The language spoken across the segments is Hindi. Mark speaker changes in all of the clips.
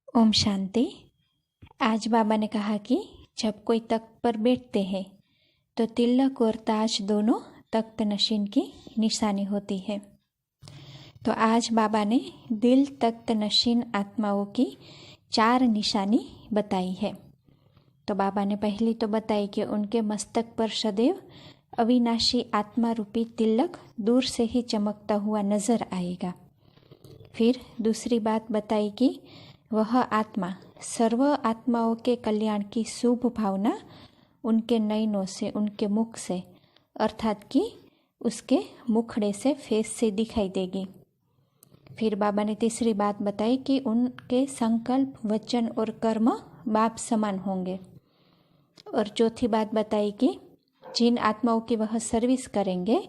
Speaker 1: ओम शांति। आज बाबा ने कहा कि जब कोई तख्त पर बैठते हैं तो तिलक और ताज दोनों तख्त नशीन की निशानी होती है। तो आज बाबा ने दिल तख्त नशीन आत्माओं की 4 निशानी बताई है। तो बाबा ने पहली तो बताई कि उनके मस्तक पर सदैव अविनाशी आत्मा रूपी तिलक दूर से ही चमकता हुआ नजर आएगा। फिर दूसरी बात बताई कि वह आत्मा सर्व आत्माओं के कल्याण की शुभ भावना उनके नयनों से, उनके मुख से, अर्थात कि उसके मुखड़े से, फेस से दिखाई देगी। फिर बाबा ने तीसरी बात बताई कि उनके संकल्प, वचन और कर्म बाप समान होंगे। और चौथी बात बताई कि जिन आत्माओं की वह सर्विस करेंगे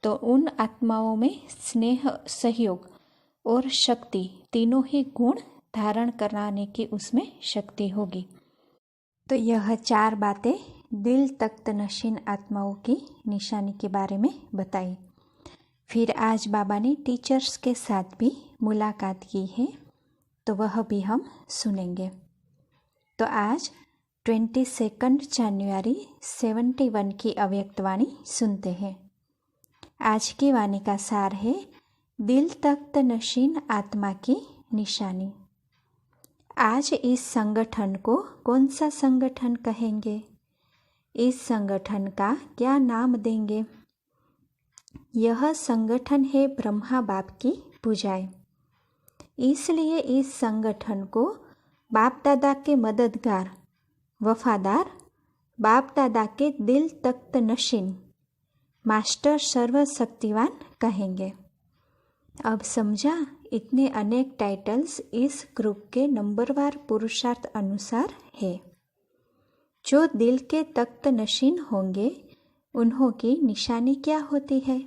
Speaker 1: तो उन आत्माओं में स्नेह, सहयोग और शक्ति तीनों ही गुण धारण कराने की उसमें शक्ति होगी। तो यह 4 बातें दिल तख्त नशीन आत्माओं की निशानी के बारे में बताई। फिर आज बाबा ने टीचर्स के साथ भी मुलाकात की है, तो वह भी हम सुनेंगे। तो आज 22 जनवरी 71 की अव्यक्त वाणी सुनते हैं। आज की वाणी का सार है दिल तख्त नशीन आत्मा की निशानी। आज इस संगठन को कौन सा संगठन कहेंगे? इस संगठन का क्या नाम देंगे? यह संगठन है ब्रह्मा बाप की पूजाएं। इसलिए इस संगठन को बाप दादा के मददगार, वफादार, बाप दादा के दिल तख्त नशीन, मास्टर सर्वशक्तिवान कहेंगे। अब समझा, इतने अनेक टाइटल्स इस ग्रुप के नंबरवार पुरुषार्थ अनुसार है। जो दिल के तख्त नशीन होंगे उन्हों की निशानी क्या होती है?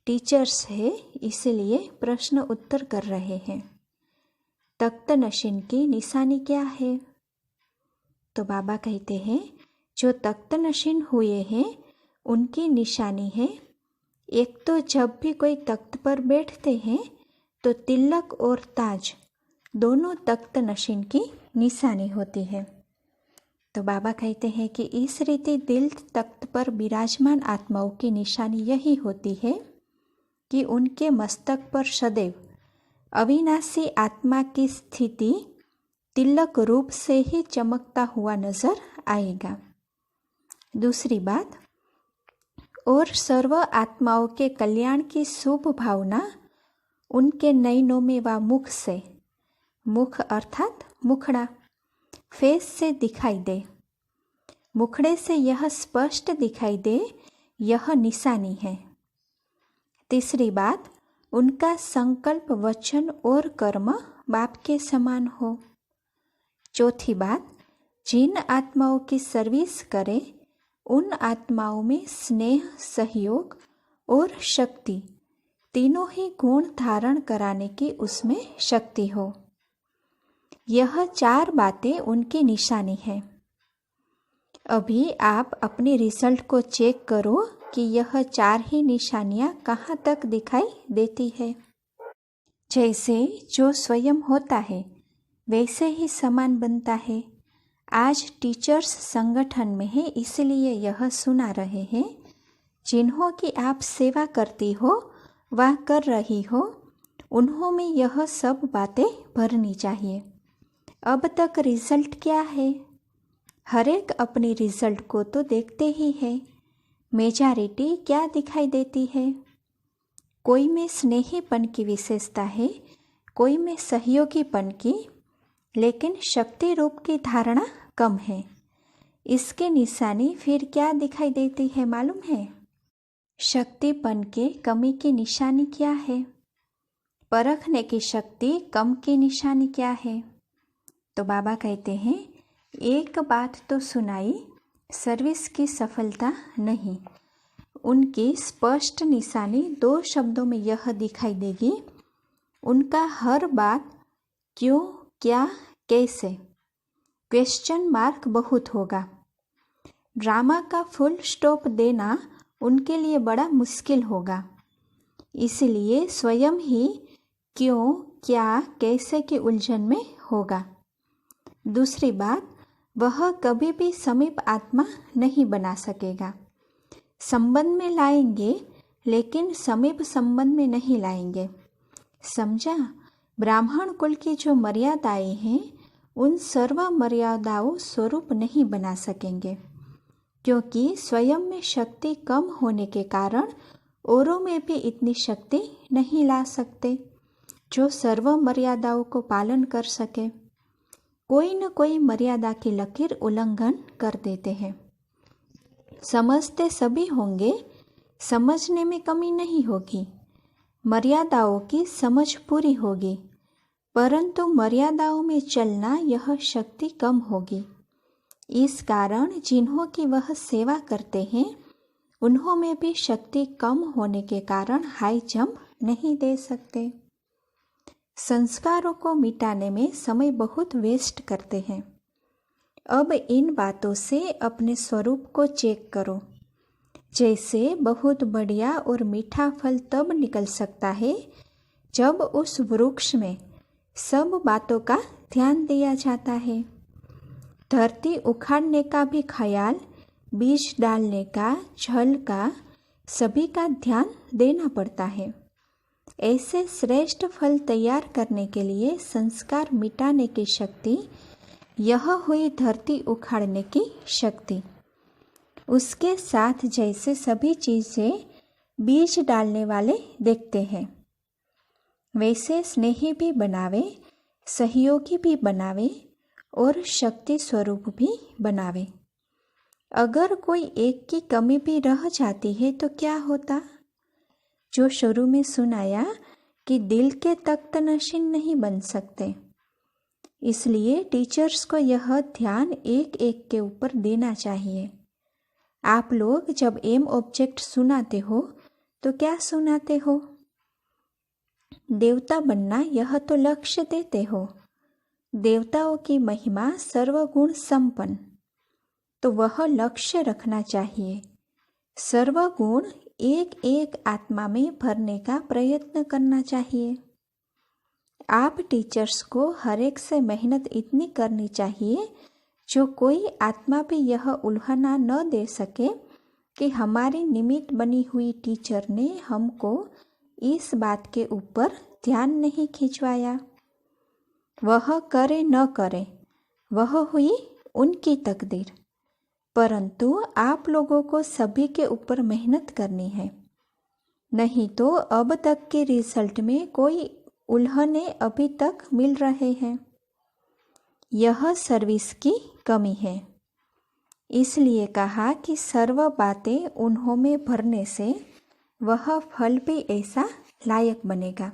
Speaker 1: टीचर्स है, इसलिए प्रश्न उत्तर कर रहे हैं। तख्त नशीन की निशानी क्या है? तो बाबा कहते हैं जो तख्त नशीन हुए हैं उनकी निशानी है, एक तो जब भी कोई तख्त पर बैठते हैं तो तिलक और ताज दोनों तख्त नशीन की निशानी होती है। तो बाबा कहते हैं कि इस रीति दिल तख्त पर विराजमान आत्माओं की निशानी यही होती है कि उनके मस्तक पर सदैव अविनाशी आत्मा की स्थिति तिलक रूप से ही चमकता हुआ नजर आएगा। दूसरी बात, और सर्व आत्माओं के कल्याण की शुभ भावना उनके नयनों में व मुख से, मुख अर्थात मुखड़ा, फेस से दिखाई दे। मुखड़े से यह स्पष्ट दिखाई दे, यह निशानी है। तीसरी बात, उनका संकल्प, वचन और कर्म बाप के समान हो। चौथी बात, जिन आत्माओं की सर्विस करे उन आत्माओं में स्नेह, सहयोग और शक्ति तीनों ही गुण धारण कराने की उसमें शक्ति हो। यह 4 बातें उनकी निशानी है। अभी आप अपने रिजल्ट को चेक करो कि यह 4 ही निशानियां कहाँ तक दिखाई देती है। जैसे जो स्वयं होता है वैसे ही समान बनता है। आज टीचर्स संगठन में है, इसलिए यह सुना रहे हैं। जिन्हों की आप सेवा करती हो व कर रही हो, उन्हों में यह सब बातें भरनी चाहिए। अब तक रिजल्ट क्या है? हर एक अपने रिजल्ट को तो देखते ही है। मेजॉरिटी क्या दिखाई देती है? कोई में स्नेहीपन की विशेषता है, कोई में सहयोगीपन की, लेकिन शक्ति रूप की धारणा कम है। इसके निशानी फिर क्या दिखाई देती है मालूम है? शक्तिपन के कमी की निशानी क्या है? परखने की शक्ति कम की निशानी क्या है? तो बाबा कहते हैं एक बात तो सुनाई, सर्विस की सफलता नहीं। उनकी स्पष्ट निशानी 2 शब्दों में यह दिखाई देगी, उनका हर बात क्यों, क्या, कैसे, क्वेश्चन मार्क बहुत होगा। ड्रामा का फुल स्टॉप देना उनके लिए बड़ा मुश्किल होगा। इसलिए स्वयं ही क्यों, क्या कैसे की उलझन में होगा। दूसरी बात, वह कभी भी समीप आत्मा नहीं बना सकेगा। संबंध में लाएंगे लेकिन समीप संबंध में नहीं लाएंगे। समझा? ब्राह्मण कुल की जो मर्यादाएं हैं उन सर्व मर्यादाओं स्वरूप नहीं बना सकेंगे, क्योंकि स्वयं में शक्ति कम होने के कारण औरों में भी इतनी शक्ति नहीं ला सकते जो सर्व मर्यादाओं को पालन कर सके। कोई न कोई मर्यादा की लकीर उल्लंघन कर देते हैं। समझते सभी होंगे, समझने में कमी नहीं होगी, मर्यादाओं की समझ पूरी होगी, परंतु मर्यादाओं में चलना यह शक्ति कम होगी। इस कारण जिन्हों की वह सेवा करते हैं उन्हों में भी शक्ति कम होने के कारण हाई जंप नहीं दे सकते। संस्कारों को मिटाने में समय बहुत वेस्ट करते हैं। अब इन बातों से अपने स्वरूप को चेक करो। जैसे बहुत बढ़िया और मीठा फल तब निकल सकता है जब उस वृक्ष में सब बातों का ध्यान दिया जाता है। धरती उखाड़ने का भी ख्याल, बीज डालने का, जल का, सभी का ध्यान देना पड़ता है। ऐसे श्रेष्ठ फल तैयार करने के लिए संस्कार मिटाने की शक्ति, यह हुई धरती उखाड़ने की शक्ति। उसके साथ जैसे सभी चीजें बीज डालने वाले देखते हैं, वैसे स्नेही भी बनावे, सहयोगी भी बनावे और शक्ति स्वरूप भी बनावे। अगर कोई एक की कमी भी रह जाती है तो क्या होता? जो शुरू में सुनाया कि दिल के तख्त नशीन नहीं बन सकते, इसलिए टीचर्स को यह ध्यान एक एक के ऊपर देना चाहिए। आप लोग जब एम ऑब्जेक्ट सुनाते हो तो क्या सुनाते हो? देवता बनना, यह तो लक्ष्य देते हो। देवताओं की महिमा सर्वगुण संपन्न, तो वह लक्ष्य रखना चाहिए। सर्वगुण एक एक आत्मा में भरने का प्रयत्न करना चाहिए। आप टीचर्स को हर एक से मेहनत इतनी करनी चाहिए जो कोई आत्मा भी यह उल्हाना न दे सके कि हमारी निमित्त बनी हुई टीचर ने हमको इस बात के ऊपर ध्यान नहीं खिंचवाया। वह करे न करे, वह हुई उनकी तकदीर, परंतु आप लोगों को सभी के ऊपर मेहनत करनी है, नहीं तो अब तक के रिजल्ट में कोई उल्हने अभी तक मिल रहे हैं। यह सर्विस की कमी है। इसलिए कहा कि सर्व बातें उन्हों में भरने से वह फल भी ऐसा लायक बनेगा।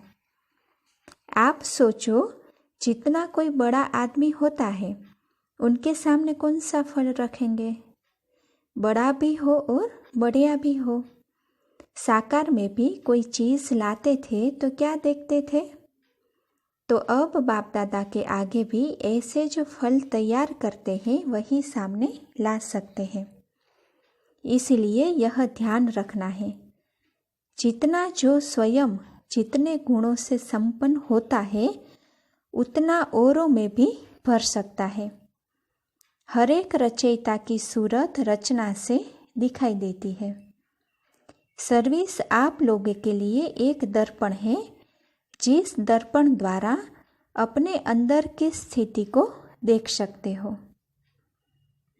Speaker 1: आप सोचो, जितना कोई बड़ा आदमी होता है उनके सामने कौन सा फल रखेंगे? बड़ा भी हो और बढ़िया भी हो। साकार में भी कोई चीज़ लाते थे तो क्या देखते थे? तो अब बाप दादा के आगे भी ऐसे जो फल तैयार करते हैं वही सामने ला सकते हैं। इसलिए यह ध्यान रखना है, जितना जो स्वयं जितने गुणों से संपन्न होता है उतना औरों में भी भर सकता है। हर एक रचयिता की सूरत रचना से दिखाई देती है। सर्विस आप लोगों के लिए एक दर्पण है, जिस दर्पण द्वारा अपने अंदर की स्थिति को देख सकते हो।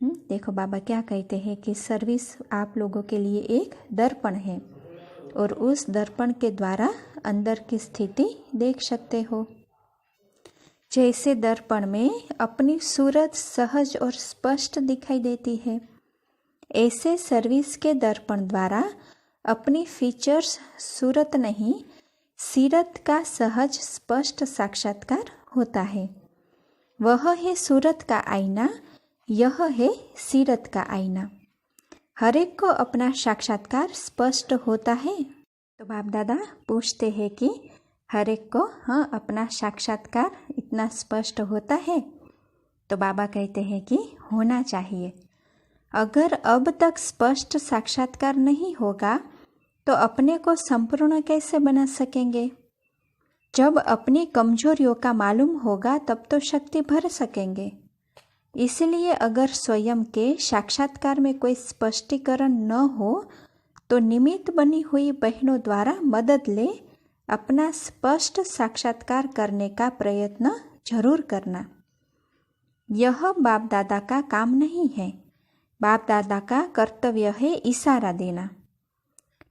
Speaker 1: देखो बाबा क्या कहते हैं कि सर्विस आप लोगों के लिए एक दर्पण है और उस दर्पण के द्वारा अंदर की स्थिति देख सकते हो। जैसे दर्पण में अपनी सूरत सहज और स्पष्ट दिखाई देती है, ऐसे सर्विस के दर्पण द्वारा अपनी फीचर्स सूरत नहीं सीरत का सहज स्पष्ट साक्षात्कार होता है। वह है सूरत का आईना, यह है सीरत का आईना। हर एक को अपना साक्षात्कार स्पष्ट होता है। तो बाप दादा पूछते हैं कि हर एक को अपना साक्षात्कार इतना स्पष्ट होता है? तो बाबा कहते हैं कि होना चाहिए। अगर अब तक स्पष्ट साक्षात्कार नहीं होगा तो अपने को संपूर्ण कैसे बना सकेंगे? जब अपनी कमजोरियों का मालूम होगा तब तो शक्ति भर सकेंगे। इसलिए अगर स्वयं के साक्षात्कार में कोई स्पष्टीकरण न हो तो निमित्त बनी हुई बहनों द्वारा मदद ले अपना स्पष्ट साक्षात्कार करने का प्रयत्न जरूर करना। यह बाप दादा का काम नहीं है। बाप दादा का कर्तव्य है इशारा देना।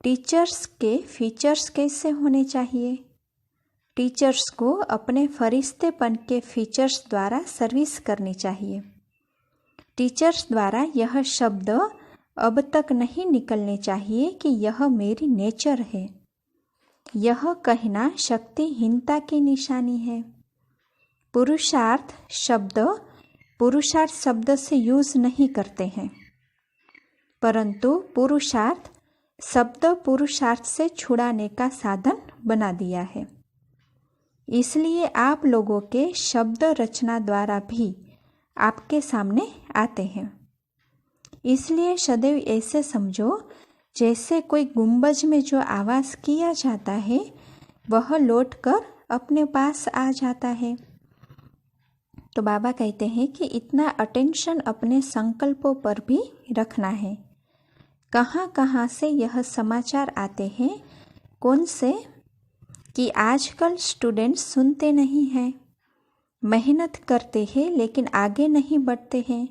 Speaker 1: टीचर्स के फीचर्स कैसे होने चाहिए? टीचर्स को अपने फरिश्तेपन के फीचर्स द्वारा सर्विस करनी चाहिए। टीचर्स द्वारा यह शब्द अब तक नहीं निकलने चाहिए कि यह मेरी नेचर है। यह कहना शक्तिहीनता की निशानी है। पुरुषार्थ शब्द से यूज नहीं करते हैं, परंतु पुरुषार्थ शब्द पुरुषार्थ से छुड़ाने का साधन बना दिया है। इसलिए आप लोगों के शब्द रचना द्वारा भी आपके सामने आते हैं। इसलिए सदैव ऐसे समझो जैसे कोई गुंबज में जो आवाज़ किया जाता है वह लौटकर अपने पास आ जाता है। तो बाबा कहते हैं कि इतना अटेंशन अपने संकल्पों पर भी रखना है। कहाँ कहाँ से यह समाचार आते हैं, कौन से, कि आजकल स्टूडेंट्स सुनते नहीं हैं, मेहनत करते हैं लेकिन आगे नहीं बढ़ते हैं,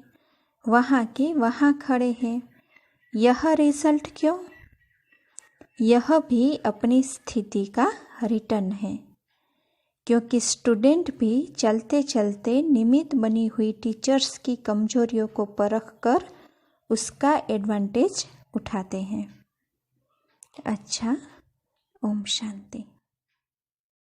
Speaker 1: वहाँ के वहाँ खड़े हैं। यह रिजल्ट क्यों? यह भी अपनी स्थिति का रिटर्न है, क्योंकि स्टूडेंट भी चलते चलते निमित्त बनी हुई टीचर्स की कमजोरियों को परख कर उसका एडवांटेज उठाते हैं। अच्छा, ओम शांति।